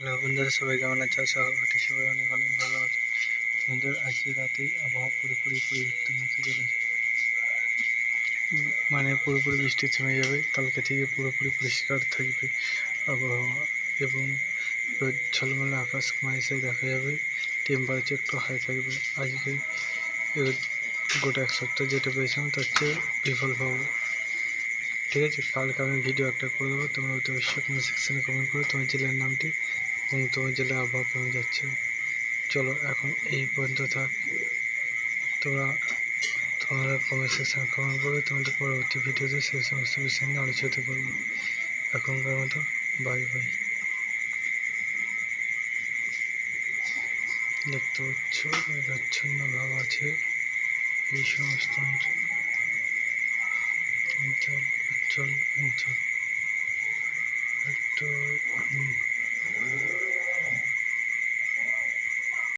Hello বন্ধুরা, সবাই কেমন আছো? আশা করি সবাই অনেক অনেক ভালো আছে। বন্ধুরা, আজকে রাতেই আবহাওয়া পুরোপুরি পরিবর্তন হতে চলেছে। মানে পুরোপুরি বৃষ্টি থেমে যাবে। কালকে থেকে পুরোপুরি পরিষ্কার থাকবে আবহাওয়া এবং রোদ ঝলমলে আকাশ মাঝে দেখা যাবে। টেম্পারেচার একটু হাই থাকবে। আজকে গোটা এক সপ্তাহ যেটা পেয়েছিলাম তার চেয়ে বিফল পাবো। ঠিক আছে, কালকে আমি ভিডিও একটা করে দেবো। তোমরা অবশ্যই কমেন্ট সেকশনে কমেন্ট করো তোমার জেলার নামটি এবং তোমার জেলার আবহাওয়া কেমন যাচ্ছে। চলো এখন এই পর্যন্ত থাক। তোমরা কমেন্ট সেকশনে কমেন্ট করবে। তোমাদের পরবর্তী ভিডিওতে সেই সমস্ত বিষয় নিয়ে আলোচিত করবো। এখনকার মতো বাই বাই। দেখতে পাচ্ছ মেঘাচ্ছন্ন ভাব আছে এই সমস্ত অঞ্চল একটু